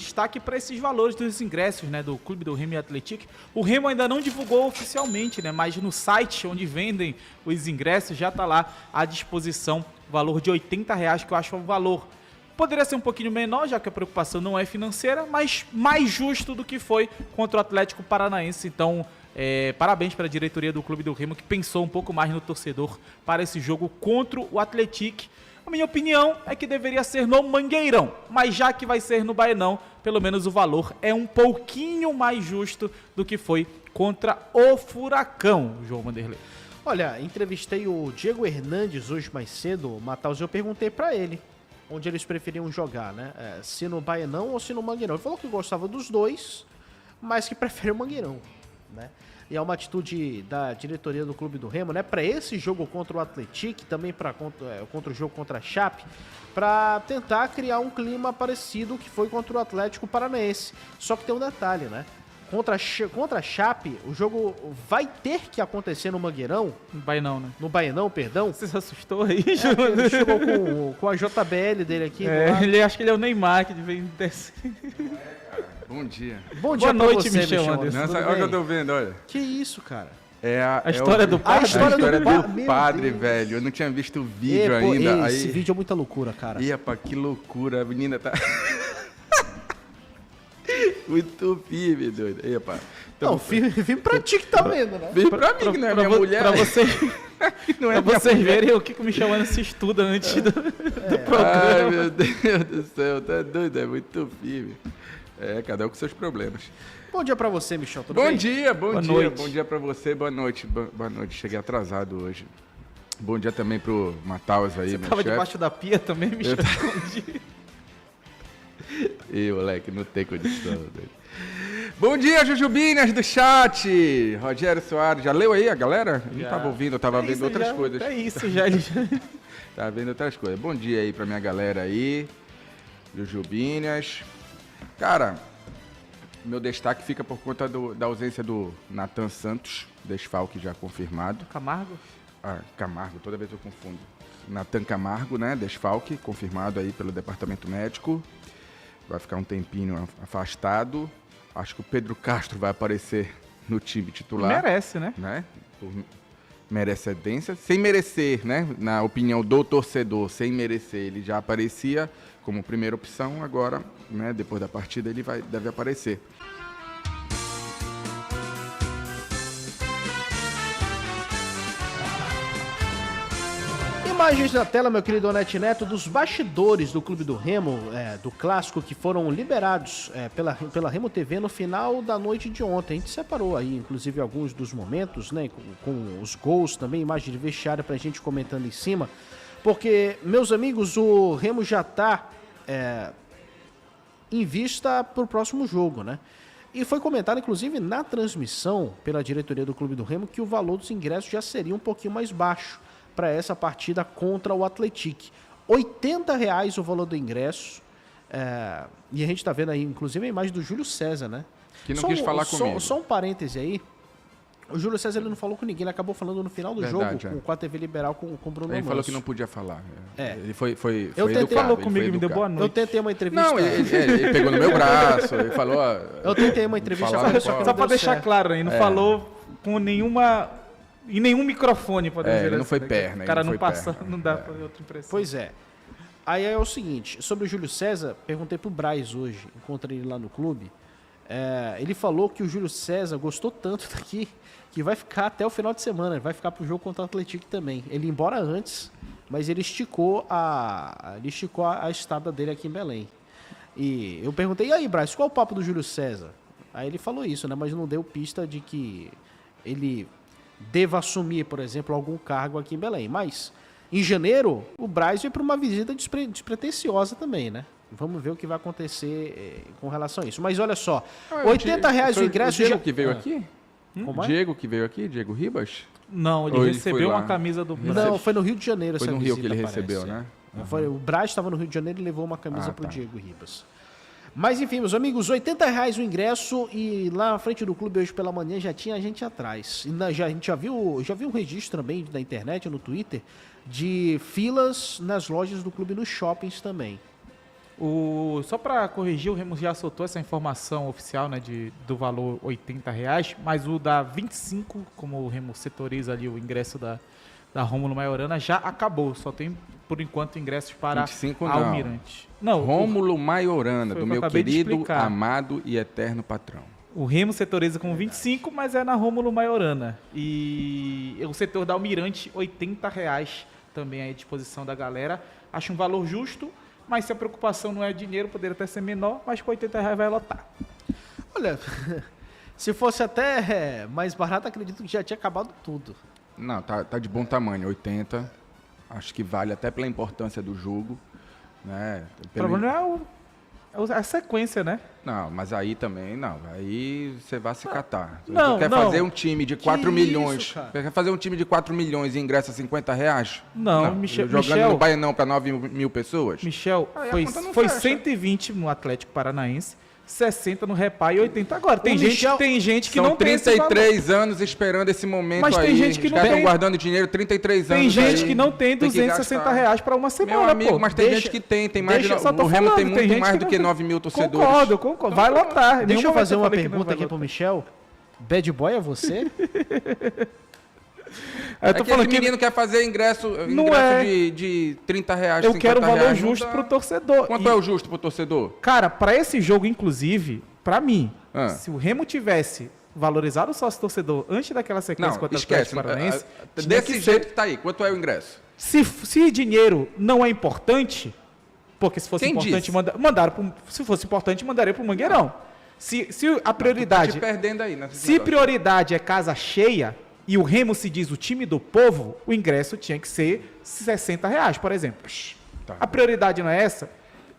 destaque para esses valores dos ingressos, né, do Clube do Remo e Atlético. O Remo ainda não divulgou oficialmente, né, mas no site onde vendem os ingressos já está lá à disposição o valor de R$80, que eu acho um valor. Poderia ser um pouquinho menor, já que a preocupação não é financeira, mas mais justo do que foi contra o Atlético Paranaense. Então, parabéns para a diretoria do Clube do Remo, que pensou um pouco mais no torcedor para esse jogo contra o Atlético. A minha opinião é que deveria ser no Mangueirão, mas já que vai ser no Baenão, pelo menos o valor é um pouquinho mais justo do que foi contra o Furacão, João Vanderlei. Olha, entrevistei o Diego Hernandes hoje mais cedo, Mataus, e eu perguntei pra ele onde eles preferiam jogar, né? Se no Baenão ou se no Mangueirão. Ele falou que gostava dos dois, mas que prefere o Mangueirão, né? E é uma atitude da diretoria do Clube do Remo, né? Para esse jogo contra o Atlético, também contra o jogo contra a Chape, para tentar criar um clima parecido que foi contra o Atlético Paranaense. Só que tem um detalhe, né? Contra a Chape, o jogo vai ter que acontecer no Mangueirão. No Baenão, né? No Baenão, perdão. Você se assustou aí, João? Ele chegou com a JBL dele aqui. Acho que ele é o Neymar, que vem descer. Bom dia. Bom dia. Boa noite, pra você, Michel Anderson. Olha o que eu tô vendo, olha. Que isso, cara? A história do padre? A história do Meu padre, Deus. velho. Eu não tinha visto o vídeo ainda. Esse vídeo é muita loucura, cara. Ia pra que loucura. A menina tá... Muito firme, doido. Epa. Não, filme pra ti que tá vendo, né? Vem pra mim, que não é minha mulher. Pra vocês, não é pra vocês minha mulher. verem o que o Michel Anderson estuda antes do Ai, programa. meu Deus do céu. Tá doido, é muito firme. Cada um com seus problemas. Bom dia pra você, Michel. Tudo Bom bem? dia, bom Boa dia. noite. Bom dia pra você, boa noite. Boa noite, cheguei atrasado hoje. Bom dia também pro Mataus aí, Você meu tava chefe. debaixo da pia também, Michel? Ih, moleque, não tem condição, doido. Bom dia, Jujubinas do chat. Rogério Soares, já leu aí a galera? Eu não tava ouvindo, eu tava vendo outras coisas. É isso, já. Tava vendo outras coisas. Bom dia aí pra minha galera aí. Jujubinas. Cara, meu destaque fica por conta da ausência do Nathan Santos, desfalque já confirmado. Camargo? Camargo, toda vez eu confundo. Nathan Camargo, né? Desfalque, confirmado aí pelo departamento médico. Vai ficar um tempinho afastado. Acho que o Pedro Castro vai aparecer no time titular. Merece, né? Por merecedência. Sem merecer, né? Na opinião do torcedor, sem merecer. Ele já aparecia como primeira opção, agora, né? Depois da partida, ele deve aparecer. Imagens na tela, meu querido Onete Neto, dos bastidores do Clube do Remo, do clássico, que foram liberados pela Remo TV no final da noite de ontem. A gente separou aí, inclusive, alguns dos momentos, né, com os gols também, imagem de vestiário pra gente comentando em cima, porque, meus amigos, o Remo já tá em vista pro próximo jogo, né? E foi comentado, inclusive, na transmissão pela diretoria do Clube do Remo, que o valor dos ingressos já seria um pouquinho mais baixo para essa partida contra o Atlético. R$80 o valor do ingresso. E a gente tá vendo aí, inclusive, a imagem do Júlio César, né? Que não quis falar comigo. Só um parêntese aí. O Júlio César ele não falou com ninguém, ele acabou falando no final do Verdade, jogo com a TV Liberal, com o Bruno Ele Manso. falou que não podia falar. Ele foi Eu tentei, educado, falou ele comigo, foi me deu educado. boa noite. Eu tentei uma entrevista... Não, ele pegou no meu braço, ele falou... Eu tentei uma entrevista Falar com ele, só que não Só pra deu deixar certo. claro aí, não falou com nenhuma... Em nenhum microfone, podemos dizer ele não assim, foi né? perna, O cara ele não não foi passa, perna. não dá pra ver outra impressão. Pois é. Aí é o seguinte, sobre o Júlio César, perguntei pro Braz hoje, encontrei ele lá no clube, ele falou que o Júlio César gostou tanto daqui que vai ficar até o final de semana, ele vai ficar pro jogo contra o Atlético também. Ele ia embora antes, mas ele esticou a estada dele aqui em Belém. E eu perguntei, e aí, Braz, qual é o papo do Júlio César? Aí ele falou isso, né, mas não deu pista de que ele deva assumir, por exemplo, algum cargo aqui em Belém. Mas, em janeiro, o Braz veio para uma visita despretensiosa também, né? Vamos ver o que vai acontecer com relação a isso. Mas olha só, R$80 o ingresso... O Diego que veio aqui? Como é? Diego que veio aqui? Diego Ribas? Não, ele Ou ele recebeu foi lá? uma camisa do... Não, foi no Rio de Janeiro Foi essa no Rio visita, que ele parece. recebeu, né? O Braz estava no Rio de Janeiro e levou uma camisa pro tá. Diego Ribas. Mas enfim, meus amigos, R$80 o ingresso e lá na frente do clube hoje pela manhã já tinha gente atrás. E a gente já viu um registro também na internet, no Twitter, de filas nas lojas do clube, nos shoppings também. Só para corrigir, o Remo já soltou essa informação oficial, né, do valor R$80, mas o da 25, como o Remo setoriza ali o ingresso da Rômulo Maiorana, já acabou. Só tem, por enquanto, ingressos para 25 não. Almirante. Não, Rômulo Maiorana, foi o do que eu meu acabei de querido, explicar. amado e eterno patrão. O Remo setoriza com 25, mas é na Rômulo Maiorana. E o setor da Almirante, R$80 também à disposição da galera. Acho um valor justo, mas se a preocupação não é dinheiro, poderia até ser menor, mas com R$80 vai lotar. Olha, se fosse até mais barato, acredito que já tinha acabado tudo. Não, tá de bom tamanho, 80. Acho que vale até pela importância do jogo. Né? O problema é a sequência, né? Não, mas aí também, não. Aí você vai se catar. Não, quer não. fazer um time de 4 Que milhões. isso, cara? Quer fazer um time de 4 milhões e ingressa R$50? Não, Jogando no Baianão para 9 mil pessoas? Michel, Aí a foi, conta não foi fecha. 120 no Atlético Paranaense, 60 no Repá e 80 agora. Tem Michel- gente que São não tem esse 33 anos esperando esse momento Mas aí. tem gente que Os não caras tem. estão guardando dinheiro 33 valor. anos Tem gente aí. que não tem que R$260 gastar. para uma semana, Meu amigo, pô. mas tem Deixa- gente que tem mais deixa- de... só tô O Remo falando, tem tem muito gente mais que do não- que 9 mil torcedores. Concordo. Vai lotar. Em Deixa nenhum eu fazer momento uma falei que não pergunta vai aqui pro lotar. Michel. Bad boy é você? Eu tô É que falando esse que menino quer fazer ingresso é. de R$30, eu quero um valor R$50, justo não pro dá. torcedor. Quanto E, é o justo pro torcedor? cara, para esse jogo, inclusive, para mim, Ah. se o Remo tivesse valorizado o sócio-torcedor antes daquela sequência Não, contra o esquece. Atlético Paranaense, tinha Desse que jeito ser- que tá aí. Quanto é o ingresso? Se dinheiro não é importante, se fosse Quem importante, disse? mandaram se fosse importante, mandaria pro Mangueirão. Se a prioridade, Tá te perdendo aí. se prioridade é casa cheia e o Remo se diz o time do povo, o ingresso tinha que ser R$60, por exemplo. Tá. A prioridade não é essa?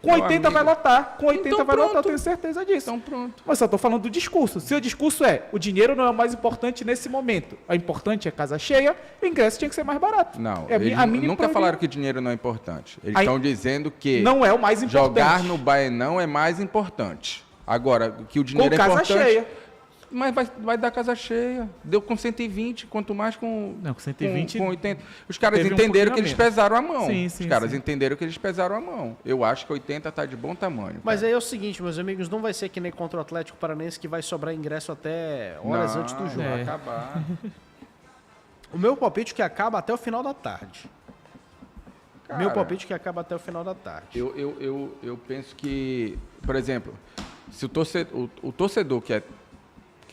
Com Meu 80 vai amigo. lotar. Com 80 Então vai lotar, eu pronto. tenho certeza disso. Então pronto. Mas só estou falando do discurso. Se o discurso é o dinheiro não é o mais importante nesse momento, o importante é casa cheia, o ingresso tinha que ser mais barato. Não, É eles a mínima nunca prioridade. falaram que dinheiro não é importante. Eles Aí- estão dizendo que Não é o mais importante. jogar no Baenão é mais importante. Agora, que o com dinheiro é casa importante... cheia. Mas vai dar casa cheia. Deu com 120, quanto mais com... Não, com 120 Com 80. Os caras teve um entenderam pouquinho que eles a menos. pesaram a mão. Sim, Os sim, caras sim. entenderam que eles pesaram a mão. Eu acho que 80 tá de bom tamanho. Mas cara. aí é o seguinte, meus amigos, não vai ser que nem contra o Atlético Paranaense que vai sobrar ingresso até horas Não, antes do jogo. Vai É. acabar. O meu palpite é que acaba até o final da tarde. Cara, Meu palpite é que acaba até o final da tarde. Eu penso que, por exemplo, se o torcedor que é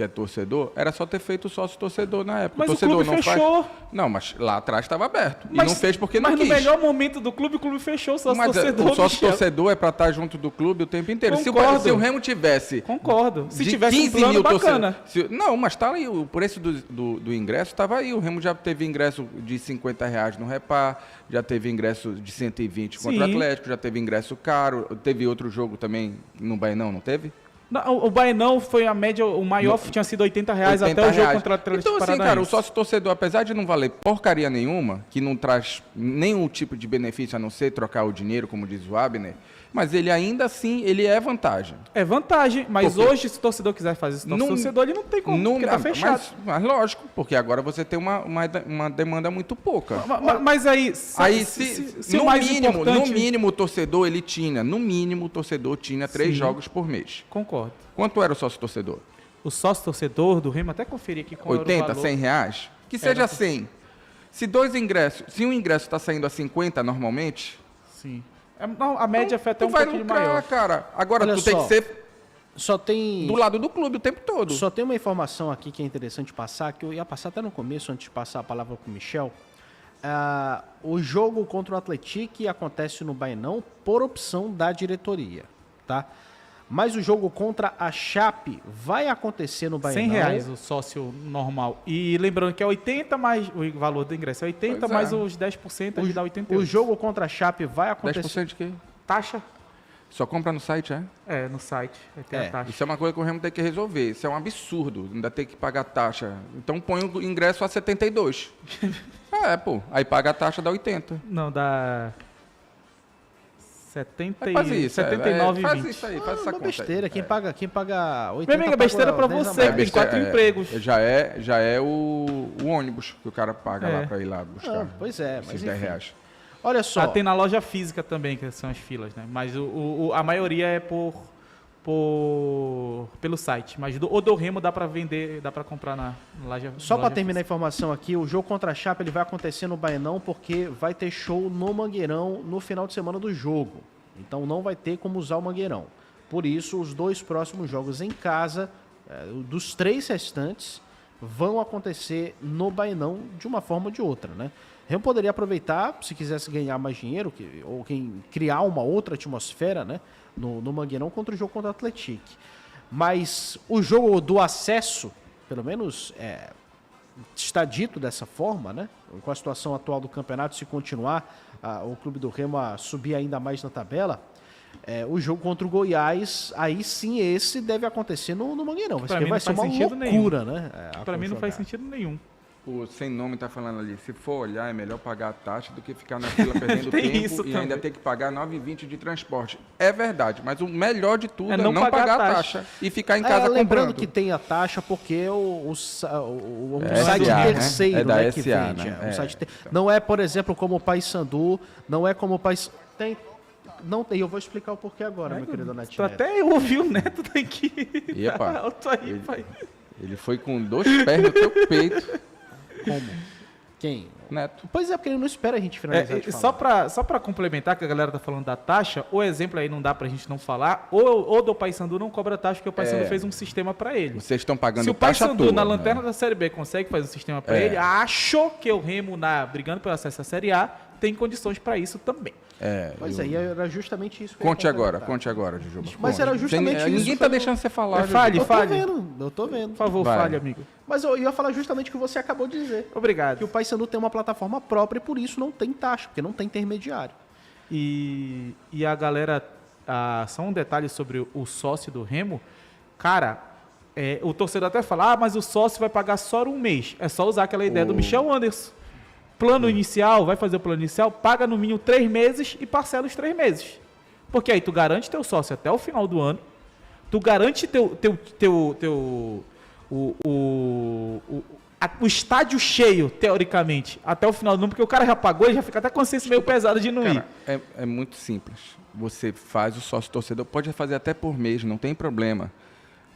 torcedor, era só ter feito o sócio torcedor na época. Mas o torcedor clube não fechou. Não, mas lá atrás estava aberto. E não fez porque não mas quis. no melhor momento do clube, o clube fechou o sócio Mas torcedor. o sócio Michel. torcedor é para estar junto do clube o tempo inteiro. Concordo. Se o Remo tivesse Concordo. Se de tivesse um 15 plano mil bacana. Não, mas tá aí, o preço do ingresso estava aí. O Remo já teve ingresso de R$50 no Repá, já teve ingresso de 120 contra o Sim. Atlético, já teve ingresso caro. Teve outro jogo também no Baenão, não teve? Não, o Baenão foi a média, o maior tinha sido R$80 até o jogo contra o Atlético Então, assim, Paranaense. cara, o sócio torcedor, apesar de não valer porcaria nenhuma, que não traz nenhum tipo de benefício a não ser trocar o dinheiro, como diz o Abner, mas ele ainda assim, ele é vantagem. É vantagem, mas Porque- hoje, se o torcedor quiser fazer isso, o torcedor ele não tem como, porque tá fechado. mas lógico, porque agora você tem uma demanda muito pouca. Mas aí, Aí, se no, o mais mínimo, importante... no mínimo, o torcedor, ele tinha, no mínimo, o torcedor tinha 3 Sim. jogos por mês. Concordo. Quanto era o sócio torcedor? O sócio torcedor do Remo, até conferi aqui qual era o 80, valor. 100 reais? Que seja 100. Se um ingresso está saindo a 50 normalmente, Sim. Não, a média foi até tu um vai pouquinho lucrar, maior. cara. Agora Olha tu tem só. que ser Só tem... do lado do clube o tempo todo. Só tem uma informação aqui que é interessante passar, que eu ia passar até no começo, antes de passar a palavra para o Michel. O jogo contra o Atlético acontece no Baenão por opção da diretoria, tá? Mas o jogo contra a Chape vai acontecer no Baenão. R$100 o sócio normal. E lembrando que é 80 mais... O valor do ingresso é 80, Pois é. mais os 10%, a gente dá 80 O euros. jogo contra a Chape vai acontecer... 10% de quê? Taxa? Só compra no site, é? É, no site. Tem É, a taxa. Isso é uma coisa que o Remo tem que resolver. Isso é um absurdo, ainda ter que pagar taxa. Então põe o ingresso a 72. Pô. Aí paga a taxa, dá 80. Não, dá... 70 Faz isso. 79,20. Faz isso aí, faz essa uma conta besteira. aí. Quem paga 80 Meu amigo, é besteira pra paga você, 10 a que mais. tem 4 empregos. Já é o ônibus que o cara paga É. lá pra ir lá buscar. Não, pois é, mas Esses enfim. R$10. Olha só. Tem na loja física também, que são as filas, né? Mas a maioria é pelo site. Mas o do Remo dá pra vender, dá pra comprar na loja. Só loja para terminar a física. informação aqui, o jogo contra a Chape ele vai acontecer no Baenão porque vai ter show no Mangueirão no final de semana do jogo. Então não vai ter como usar o Mangueirão. Por isso, os 2 próximos jogos em casa, dos 3 restantes, vão acontecer no Baenão de uma forma ou de outra, né? O Remo poderia aproveitar, se quisesse ganhar mais dinheiro, ou quem criar uma outra atmosfera, né? No Mangueirão contra o jogo contra o Atlético. Mas o jogo do acesso, pelo menos está dito dessa forma, né? Com a situação atual do campeonato, se continuar o Clube do Remo a subir ainda mais na tabela, o jogo contra o Goiás, aí sim esse deve acontecer no Mangueirão. Pra mim não Vai ser faz uma sentido loucura, né? Pra mim não faz sentido nenhum. O Sem Nome tá falando ali, se for olhar, é melhor pagar a taxa do que ficar na fila perdendo Tem tempo isso e também. ainda ter que pagar 9,20 de transporte. É verdade, mas o melhor de tudo É é não não pagar pagar a a taxa. taxa e ficar em casa lembrando comprando. que tem a taxa porque o É site SA, né? terceiro, É da né, que SA, vende. né? O site não é, por exemplo, como o Paysandu, não é como o Paysandu. Não tem, eu vou explicar o porquê agora, meu querido Neto. Até eu ouvi o Neto daqui. Epa. Alto aí, pai. Ele foi com 2 pés no teu peito, Como? Quem? Neto. Pois é, porque ele não espera a gente finalizar de Só falar. pra complementar, que a galera tá falando da taxa, o exemplo aí não dá pra gente não falar, ou do Paysandu não cobra taxa, porque o Paysandu fez um sistema pra ele. Vocês estão pagando Se o taxa Paysandu toda, na né? lanterna da Série B consegue fazer um sistema pra ele, acho que o Remo, brigando pelo acesso à Série A, tem condições pra isso também. Mas aí era justamente isso que Conte eu ia agora, complementar. conte agora, Jujuba. Mas Conte. era justamente isso. Ninguém tá deixando você falar, Fale, Jujuba. Eu tô vendo. Por favor, Vai. fale, amigo. Mas eu ia falar justamente o que você acabou de dizer. Obrigado. Que o Paysandu tem uma plataforma própria e por isso não tem taxa, porque não tem intermediário. E a galera, só um detalhe sobre o sócio do Remo, cara, o torcedor até fala, mas o sócio vai pagar só um mês. É só usar aquela ideia do Michel Anderson. Plano inicial, vai fazer o plano inicial, paga no mínimo 3 meses e parcela os 3 meses. Porque aí tu garante teu sócio até o final do ano, tu garante o estádio cheio, teoricamente, até o final do ano, porque o cara já pagou e já fica até com a consciência meio pesada de não ir. Cara, é muito simples. Você faz o sócio torcedor, pode fazer até por mês, não tem problema.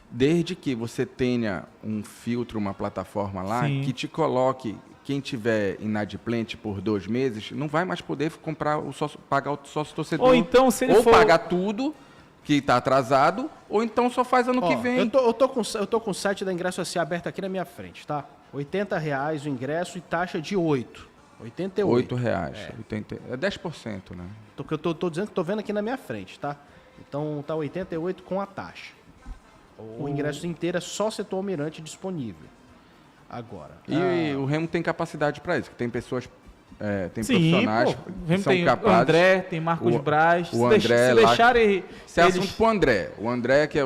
Desde que você tenha um filtro, uma plataforma lá, Sim. que te coloque, quem tiver inadimplente por 2 meses, não vai mais poder comprar pagar o sócio torcedor. Ou então, se ele ou for... pagar tudo que está atrasado, ou então só faz ano que vem. Eu tô com o site da Ingresso SA aberto aqui na minha frente, tá? R$80 o ingresso e taxa de 8. 88. R$8. 10%, né? Eu tô dizendo que tô vendo aqui na minha frente, tá? Então tá 88 com a taxa. O ingresso inteiro é só setor almirante disponível. Agora. E o Remo tem capacidade para isso, que tem pessoas, tem Sim, profissionais pô. que são Tem o capazes. André, tem Marcos Braz. o André se lá- deixarem Isso é eles... assunto pro André. O André que é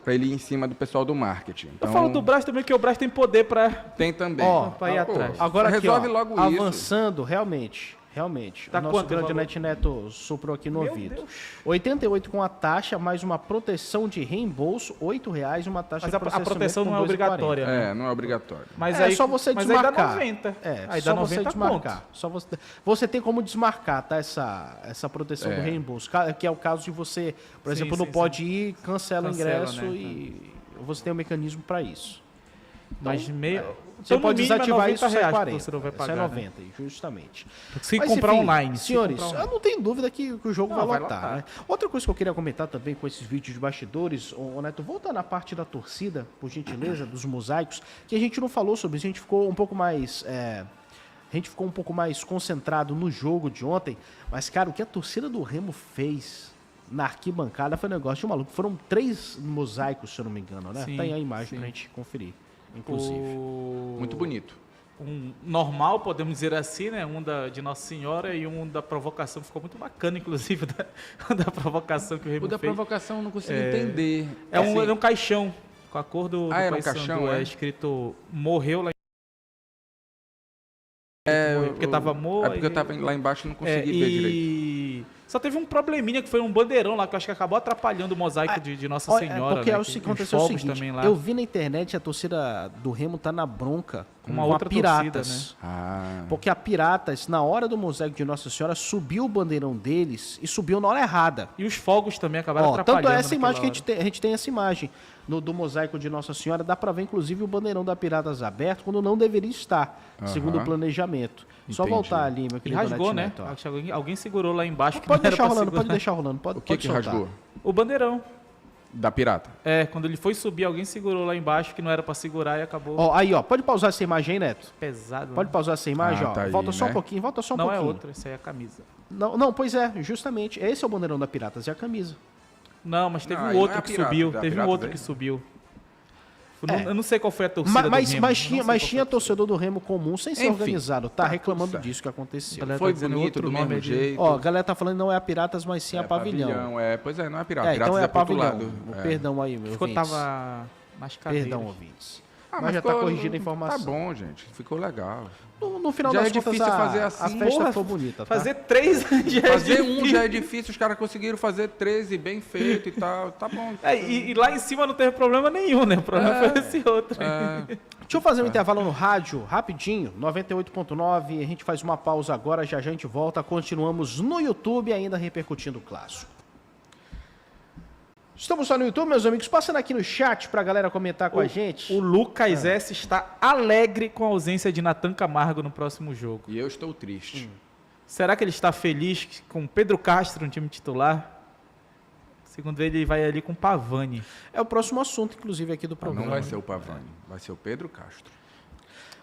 para ele ir em cima do pessoal do marketing. Eu Então, falo do Braz também, que o Braz tem poder pra... tem também. Ó, ir atrás. Agora aqui, resolve ó, logo isso. avançando, realmente. Tá o nosso quanto o grande valor? Net Neto soprou aqui no Meu ouvido. Deus. 88 com a taxa, mais uma proteção de reembolso, R$8 e uma taxa Mas de a processamento proteção com não é 2,40. obrigatória. né? Não é obrigatório. Mas É aí, só você mas aí dá desmarcar. 90. Aí Só dá 90 você desmarcar. conto. Só você tem como desmarcar, tá? Essa proteção do reembolso. Que é o caso de você, por Sim, exemplo, sim, não pode ir, cancela o Cancela, ingresso né? e você tem um mecanismo para isso. Mas meio... Você então, no pode mínimo, desativar isso, sai R$90 que 40. o torcedor vai Isso pagar, é né? 90, justamente. Se Mas, comprar enfim, online. se Senhores, comprar eu online. não tenho dúvida que o jogo Não, vai vai lotar, lotar. né? Outra coisa que eu queria comentar também com esses vídeos de bastidores, ô Neto, volta na parte da torcida, por gentileza, dos mosaicos, que a gente não falou sobre isso, a gente ficou um pouco mais... a gente ficou um pouco mais concentrado no jogo de ontem, mas, cara, o que a torcida do Remo fez na arquibancada foi um negócio de maluco. Foram 3 mosaicos, se eu não me engano, né? Sim, Tem a imagem sim. pra gente conferir, inclusive. Muito bonito. Um normal, podemos dizer assim, né? Um de Nossa Senhora e um da provocação. Ficou muito bacana, inclusive, da provocação que o Remo O da fez. provocação eu não consigo entender. É um caixão, com a cor do era um Paysandu, caixão, é? escrito morreu lá porque tava morto. É porque eu tava lá embaixo e não consegui ver direito. Só teve um probleminha que foi um bandeirão lá, que eu acho que acabou atrapalhando o mosaico de Nossa Senhora. Porque né? o Que que os aconteceu é o fogos seguinte, também lá. eu vi na internet a torcida do Remo tá na bronca uma com outra a Piratas. torcida, né? Ah, Porque a Piratas, na hora do mosaico de Nossa Senhora, subiu o bandeirão deles e subiu na hora errada. E os fogos também acabaram Ó, atrapalhando. tanto é essa imagem que naquela a gente tem essa imagem do mosaico de Nossa Senhora, dá pra ver inclusive o bandeirão da Piratas aberto quando não deveria estar, segundo o planejamento. Só Entendi. voltar ali, meu hora. E querido rasgou, né? Neto, ó. Acho que alguém segurou lá embaixo. Que Pode não era deixar pra rolando, segurar. pode deixar rolando, pode o que pode que soltar. rasgou? O bandeirão. Da pirata. É, quando ele foi subir, alguém segurou lá embaixo que não era pra segurar e acabou Ó, aí, ó, pode pausar essa imagem aí, Neto? pesado. Pode né? pausar essa imagem, Ah, ó. tá aí, Volta só um né? pouquinho, volta só um Não pouquinho. é outra, essa aí é a camisa. Não, pois é, justamente. Esse é o bandeirão da Piratas e a camisa. Não, mas teve Não, um aí não outro é a que pirata, subiu. da Teve um pirata outro daí? que subiu. É. Eu não sei qual foi a torcida do Mas, Remo. mas não tinha, sei mas qual tinha foi a torcedor do Remo comum sem ser Enfim, organizado, tá tá reclamando tudo disso que aconteceu. Galera, Foi tá dizendo bonito, outro do nome mesmo ali. jeito. Ó, a galera tá falando não é a Piratas, mas sim a Pavilhão. É, pois é, não é pirata. É, Piratas então é a pro outro Pavilhão. lado. É. Perdão aí, meu Ficou, ouvintes. tava nas cadeiras. Perdão, ouvintes. Ah, mas já tá ficou- corrigindo a informação. Tá bom, gente. Ficou legal. No final Já das é contas, difícil a, fazer a assim. festa Porra, ficou bonita, tá? Fazer 3 já é Fazer um difícil. já é difícil, os caras conseguiram fazer 13 bem feito e tal. Tá bom. E lá em cima não teve problema nenhum, né? O problema foi esse outro. É, Deixa eu fazer um intervalo no rádio, rapidinho, 98.9, a gente faz uma pausa agora, já a gente volta, continuamos no YouTube ainda repercutindo o clássico. Estamos só no YouTube, meus amigos, passando aqui no chat pra galera comentar com a gente. O Lucas S está alegre com a ausência de Natan Camargo no próximo jogo. e eu estou triste. Será que ele está feliz com Pedro Castro no time titular? Segundo ele vai ali com Pavani. É o próximo assunto, inclusive, aqui do programa. Não vai ser o Pavani, vai ser o Pedro Castro.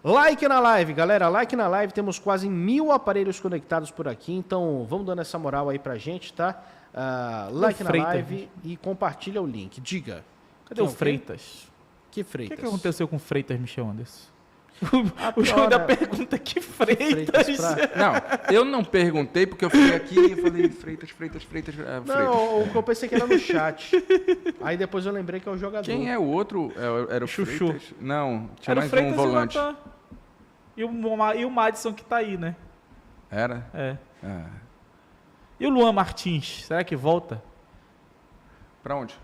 Like na live, galera, like na live, temos quase 1000 aparelhos conectados por aqui, então vamos dando essa moral aí pra gente, tá? Like na Freitas, live e compartilha o link, diga. Cadê Quem o é o quê? Freitas? Que O Freitas? que aconteceu com o Freitas, Michel Anderson? O pior, João ainda né? pergunta que Freitas. Não, eu não perguntei porque eu fiquei aqui e falei Freitas. Não, o que eu pensei que era no chat. Aí depois eu lembrei que é o jogador. Quem é o outro? Era o Chuchu. Freitas? Não, tinha Era o mais Freitas um volante. e o Natan. E o Madison que tá aí, né? Era? É. É. E o Luan Martins, será que volta? Pra onde?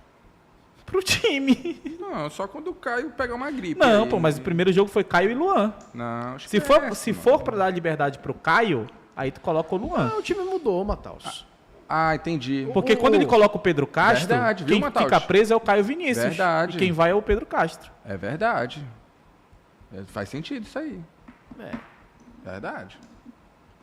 Pro time. Não, só quando o Caio pegar uma gripe. Não, aí. pô, mas o primeiro jogo foi Caio e Luan. Não, Se for pra dar liberdade pro Caio, aí tu coloca o Luan. Ah, o time mudou, Matheus. Ah, entendi. Porque quando ele coloca o Pedro Castro, Verdade, viu, quem Matheus? fica preso é o Caio Vinícius. Verdade. E quem vai é o Pedro Castro. É verdade. Faz sentido isso aí. É. Verdade.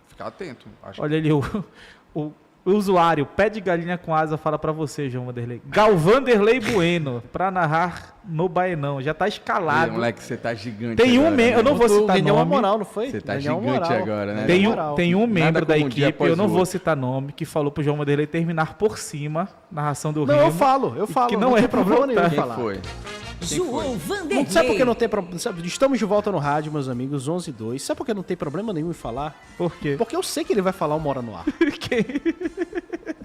Ficar atento. Acho Olha ali, o usuário, pé de galinha com asa, fala pra você, João Vanderlei. Galvanderlei Bueno, pra narrar no Baenão. Já tá que... escalado. Moleque, você tá gigante Tem um agora, membro, eu né? não vou citar Ganhou uma nome. moral, não foi? Você tá Ganhou uma gigante moral. agora, né? Tem Ganhou um, uma moral. tem um membro da como um dia equipe, eu após não o vou outro. citar nome, que falou pro João Vanderlei terminar por cima, narração do Não, Remo. eu falo. que não tem é pra problema nenhum voltar. em Quem falar. foi? João Vanderlei. Não, sabe por que não tem problema? Estamos de volta no rádio, meus amigos, 11 e 2. Sabe por que não tem problema nenhum em falar? Por quê? Porque eu sei que ele vai falar uma hora no ar. Quem?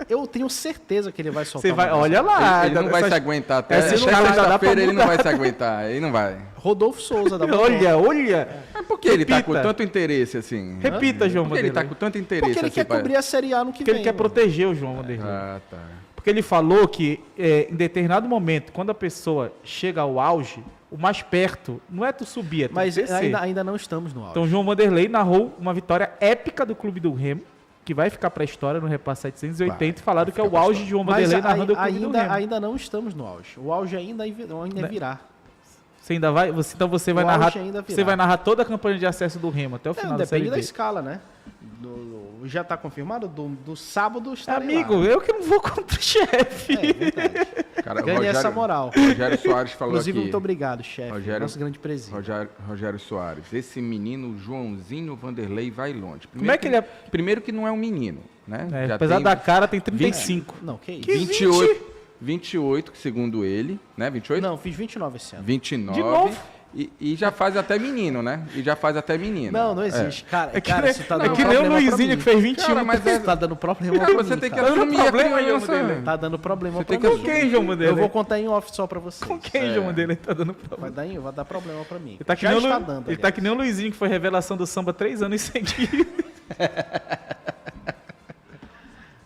Eu tenho certeza que ele vai soltar Você vai, uma olha dessa. lá. Ele não vai essas- se aguentar até essa escala já dá pra sexta-feira, ele não mudar. vai se aguentar. Ele não vai. Rodolfo Souza da Olha. Mas por que ele tá com Repita. tanto interesse assim? Repita, João Por que ele tá Vanderlei. com tanto interesse Porque ele assim? quer pra- cobrir a Série A no que Porque vem. ele quer mano. proteger o João Vanderlei. Ah, tá. Porque ele falou que em determinado momento, quando a pessoa chega ao auge, o mais perto não é tu subir, é tu Mas descer. ainda não estamos no auge. Então João Vanderlei narrou uma vitória épica do Clube do Remo, que vai ficar pra história no Repasse 780, e falaram que é o auge de João Mas Vanderlei narrando o Clube do Remo. ainda não estamos no auge. O auge ainda Né? virá. Você ainda vai, então você vai O narrar, auge ainda virá. você vai narrar toda a campanha de acesso do Remo até o final da Série Depende da B. escala, né? Já está confirmado? Do sábado estarei Amigo, lá. eu que não vou contra o chefe. É verdade. Cara, o Ganhe essa moral. Rogério Soares falou Inclusive, aqui. muito obrigado, chefe. Rogério- Nosso grande presente. Rogério Soares. Esse menino Joãozinho Vanderlei vai longe. Como é que ele é? Primeiro que não é um menino, né? É, Já apesar tem da cara, tem 35. Não, que isso? Que 28, que segundo ele, né? 28? Não, fiz 29 esse ano. 29. De novo? E já faz até menino, né? E já faz até menino. Não, não existe. Cara, É que, cara, nem- isso tá é dando que nem o problema pra Luizinho mim. que fez 21. Cara, mas Isso tá dando problema Cara, pra você mim, tem que cara. assumir a problema, criança. João Vanderlei. Tá dando problema Você pra tem que mim. Com quem, João Vanderlei? Eu vou contar em off só pra vocês. Com quem, João Vanderlei, tá dando problema? Vai dar problema pra mim. Ele tá, que Já nem o está Lu- dando, ele tá aliás. que nem o Luizinho, que foi revelação do samba 3 anos seguidos.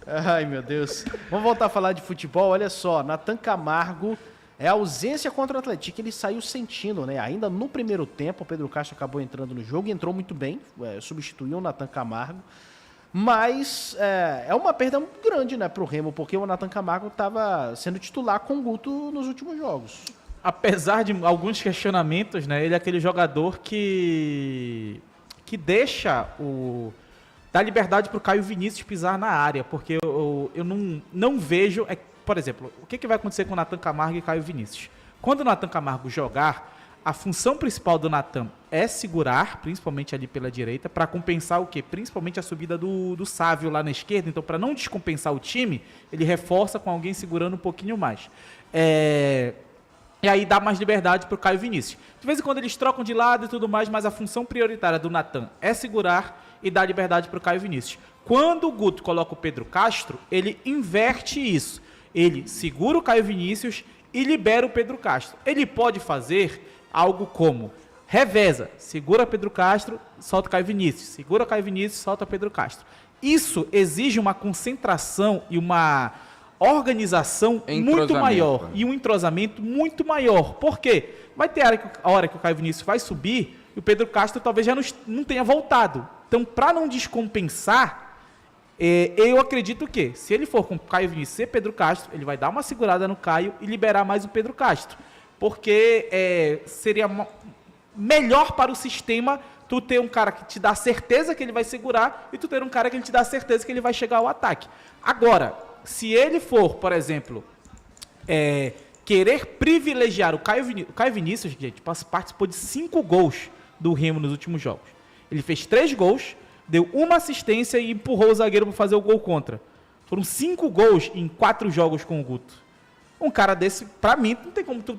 Ai, meu Deus. Vamos voltar a falar de futebol. Olha só, Natan Camargo É a ausência contra o Atlético, ele saiu sentindo, né? Ainda no primeiro tempo, o Pedro Castro acabou entrando no jogo e entrou muito bem, substituiu o Nathan Camargo. Mas é uma perda muito grande, né, pro Remo, porque o Nathan Camargo estava sendo titular com o Guto nos últimos jogos. Apesar de alguns questionamentos, né, ele é aquele jogador que deixa dá liberdade para o Caio Vinícius pisar na área, porque eu não vejo, por exemplo, o que vai acontecer com o Nathan Camargo e Caio Vinícius? Quando o Nathan Camargo jogar, a função principal do Nathan é segurar, principalmente ali pela direita, para compensar o quê? Principalmente a subida do Sávio lá na esquerda. Então, para não descompensar o time, ele reforça com alguém segurando um pouquinho mais. E aí dá mais liberdade para o Caio Vinícius. De vez em quando eles trocam de lado e tudo mais, mas a função prioritária do Nathan é segurar e dar liberdade para o Caio Vinícius. Quando o Guto coloca o Pedro Castro, ele inverte isso. Ele segura o Caio Vinícius e libera o Pedro Castro. Ele pode fazer algo como reveza, segura Pedro Castro, solta Caio Vinícius, segura Caio Vinícius, solta Pedro Castro. Isso exige uma concentração e uma organização muito maior e um entrosamento muito maior. Por quê? Vai ter a hora que o Caio Vinícius vai subir e o Pedro Castro talvez já não tenha voltado. Então, para não descompensar, eu acredito que, se ele for com o Caio Vinícius e Pedro Castro, ele vai dar uma segurada no Caio e liberar mais o Pedro Castro. Porque seria melhor para o sistema tu ter um cara que te dá certeza que ele vai segurar e tu ter um cara que te dá certeza que ele vai chegar ao ataque. Agora, se ele for, por exemplo, querer privilegiar o Caio Vinícius, gente, participou de 5 gols do Remo nos últimos jogos. Ele fez 3 gols, deu uma assistência e empurrou o zagueiro para fazer o gol contra. Foram 5 gols em 4 jogos com o Guto. Um cara desse, pra mim, não tem como tu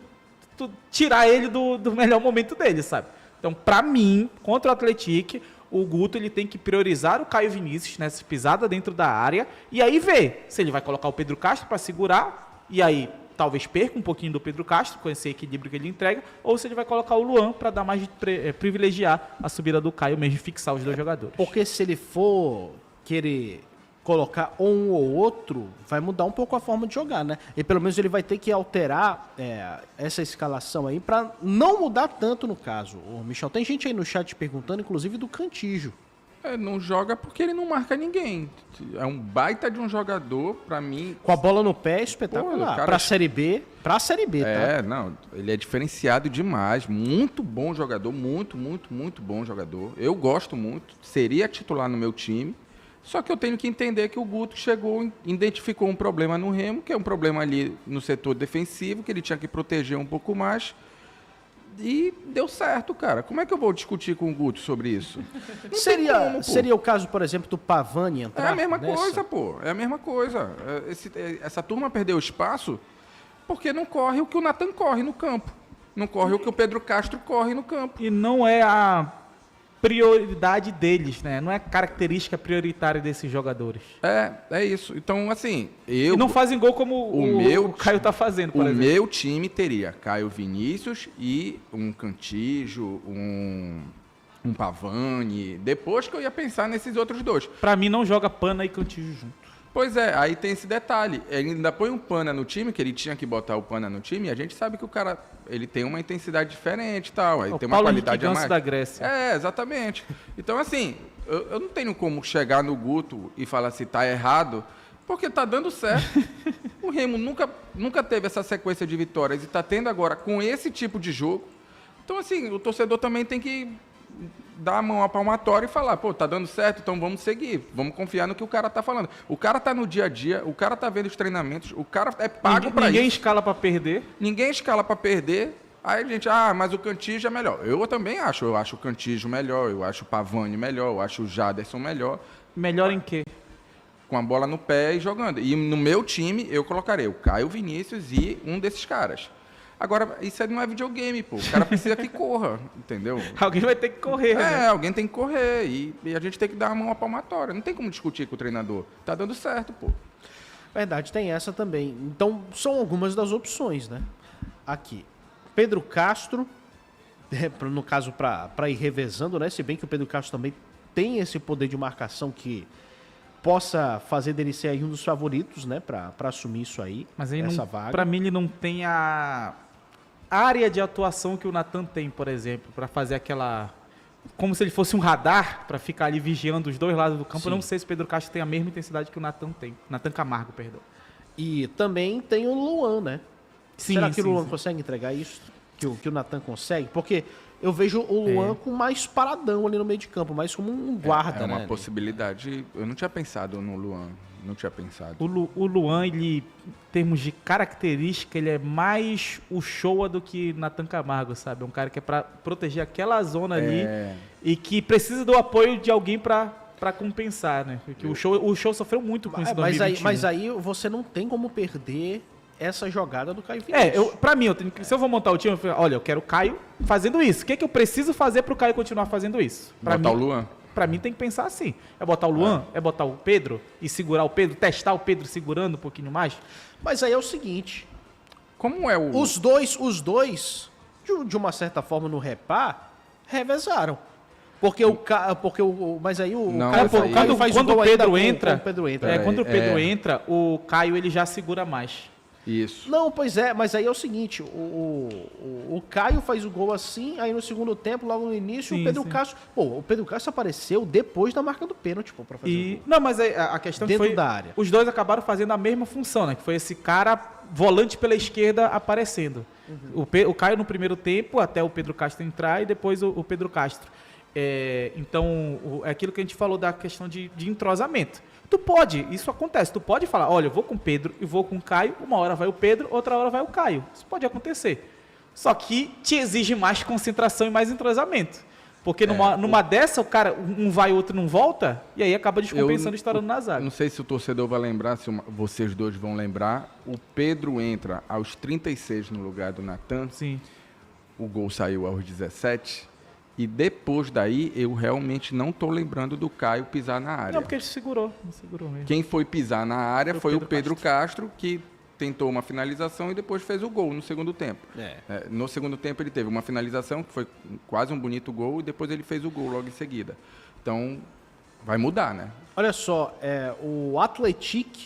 tirar ele do melhor momento dele, sabe? Então, pra mim, contra o Atlético, o Guto ele tem que priorizar o Caio Vinícius nessa pisada dentro da área e aí ver se ele vai colocar o Pedro Castro para segurar e aí talvez perca um pouquinho do Pedro Castro com esse equilíbrio que ele entrega, ou se ele vai colocar o Luan para dar mais privilegiar a subida do Caio mesmo, fixar os dois jogadores. Porque se ele for querer colocar um ou outro, vai mudar um pouco a forma de jogar, né? E pelo menos ele vai ter que alterar essa escalação aí para não mudar tanto no caso. Ô, Michel, tem gente aí no chat perguntando, inclusive do Cantígio. Não joga porque ele não marca ninguém. É um baita de um jogador, pra mim. Com a bola no pé, é espetacular. Cara... Pra Série B, tá? Ele é diferenciado demais. Muito bom jogador, muito bom jogador. Eu gosto muito, seria titular no meu time. Só que eu tenho que entender que o Guto chegou, identificou um problema no Remo, que é um problema ali no setor defensivo, que ele tinha que proteger um pouco mais. E deu certo, cara. Como é que eu vou discutir com o Guto sobre isso? Seria o caso, por exemplo, do Pavani entrar? É a mesma coisa, pô. É a mesma coisa. Essa turma perdeu espaço porque não corre o que o Nathan corre no campo. Não corre o que o Pedro Castro corre no campo. E não é a prioridade deles, né? Não é a característica prioritária desses jogadores. É isso. Então, assim, E não fazem gol como o Caio tá fazendo, por exemplo. O meu time teria Caio Vinícius e um Cantígio, um Pavani. Depois que eu ia pensar nesses outros dois. Pra mim, não joga Pana e Cantígio junto. Pois é, aí tem esse detalhe. Ele ainda põe um Pana no time, que ele tinha que botar o Pana no time, e a gente sabe que o cara ele tem uma intensidade diferente e tal. Aí tem uma qualidade a mais. Da Grécia. Exatamente. Então, assim, eu não tenho como chegar no Guto e falar se tá errado, porque tá dando certo. O Remo nunca teve essa sequência de vitórias e tá tendo agora com esse tipo de jogo. Então, assim, o torcedor também tem que dar a mão à palmatória e falar, pô, tá dando certo, então vamos seguir, vamos confiar no que o cara tá falando. O cara tá no dia a dia, o cara tá vendo os treinamentos, o cara é pago pra isso. Ninguém escala pra perder. Ninguém escala pra perder. Aí a gente, mas o Cantígio é melhor. Eu também acho. Eu acho o Cantígio melhor, eu acho o Pavani melhor, eu acho o Jaderson melhor. Melhor em quê? Com a bola no pé e jogando. E no meu time, eu colocarei o Caio Vinícius e um desses caras. Agora, isso não é videogame, pô. O cara precisa que corra, entendeu? Alguém vai ter que correr, né? Alguém tem que correr. E a gente tem que dar a mão à palmatória. Não tem como discutir com o treinador. Tá dando certo, pô. Verdade, tem essa também. Então, são algumas das opções, né? Aqui. Pedro Castro, no caso, para ir revezando, né? Se bem que o Pedro Castro também tem esse poder de marcação que possa fazer dele ser aí um dos favoritos, né, para assumir isso aí, Mas aí, essa vaga. pra mim, ele não tem a área de atuação que o Nathan tem, por exemplo, pra fazer aquela... Como se ele fosse um radar pra ficar ali vigiando os dois lados do campo. Sim. Eu não sei se o Pedro Castro tem a mesma intensidade que o Nathan tem. Nathan Camargo, perdão. E também tem o Luan, né? Sim, Será que sim, o Luan sim. consegue entregar isso que o Nathan consegue? Porque eu vejo o Luan com mais paradão ali no meio de campo, mais como um guarda, É uma né? possibilidade. Eu não tinha pensado no Luan. Não tinha pensado. O Luan, ele, em termos de característica, ele é mais o Showa do que Nathan Camargo, sabe? É um cara que é pra proteger aquela zona ali e que precisa do apoio de alguém pra compensar, né? Porque o Show sofreu muito com isso em 2021. Mas aí você não tem como perder essa jogada do Caio Vinícius. Pra mim, se eu vou montar o time, eu falo, olha, eu quero o Caio fazendo isso. O que eu preciso fazer pro Caio continuar fazendo isso? Botar o Luan? Pra mim tem que pensar assim. É botar o Luan? É botar o Pedro? E segurar o Pedro? Testar o Pedro segurando um pouquinho mais? Mas aí é o seguinte, Como é o. os dois, de uma certa forma no repá, revezaram. Porque mas aí o Não, Caio, essa aí- Caio faz quando o gol o Pedro ainda entra, quando o Pedro entra. Peraí, quando o Pedro entra, o Caio ele já segura mais. Isso. Não, pois é, mas aí é o seguinte, o Caio faz o gol assim, aí no segundo tempo, logo no início, Sim, o Pedro sim. Castro... Pô, o Pedro Castro apareceu depois da marca do pênalti, pô, pra fazer o gol. Não, mas a questão Dentro foi... da área. Os dois acabaram fazendo a mesma função, né? Que foi esse cara volante pela esquerda aparecendo. O Caio no primeiro tempo, até o Pedro Castro entrar, e depois o Pedro Castro. Então, é aquilo que a gente falou da questão de entrosamento. Isso acontece, tu pode falar, olha, eu vou com o Pedro e vou com o Caio, uma hora vai o Pedro, outra hora vai o Caio. Isso pode acontecer. Só que te exige mais concentração e mais entrosamento. Porque numa dessa, o cara, um vai, o outro não volta, e aí acaba descompensando e estourando na zaga. Não sei se o torcedor vai lembrar, se vocês dois vão lembrar. O Pedro entra aos 36 no lugar do Nathan. Sim. O gol saiu aos 17. E depois daí, eu realmente não tô lembrando do Caio pisar na área. Não, porque ele segurou mesmo. Quem foi pisar na área foi o Pedro Pedro Castro, que tentou uma finalização e depois fez o gol no segundo tempo. No segundo tempo ele teve uma finalização, que foi quase um bonito gol, e depois ele fez o gol logo em seguida. Então, vai mudar, né? Olha só, o Atlético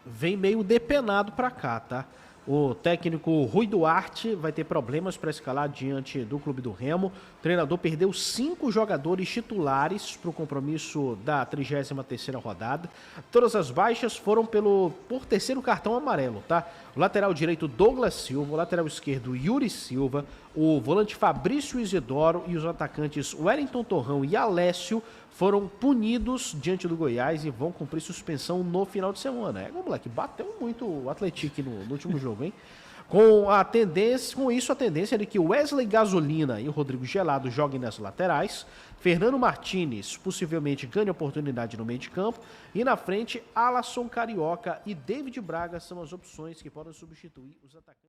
vem meio depenado pra cá, tá? O técnico Rui Duarte vai ter problemas para escalar diante do Clube do Remo. O treinador perdeu 5 jogadores titulares para o compromisso da 33ª rodada. Todas as baixas foram por terceiro cartão amarelo, tá? O lateral direito Douglas Silva, o lateral esquerdo Yuri Silva, o volante Fabrício Isidoro e os atacantes Wellington Torrão e Alessio foram punidos diante do Goiás e vão cumprir suspensão no final de semana. Moleque, bateu muito o Atlético no último jogo, hein? Com isso, a tendência é de que o Wesley Gasolina e o Rodrigo Gelado joguem nas laterais, Fernando Martínez possivelmente ganhe oportunidade no meio de campo, e na frente, Alasson Carioca e David Braga são as opções que podem substituir os atacantes.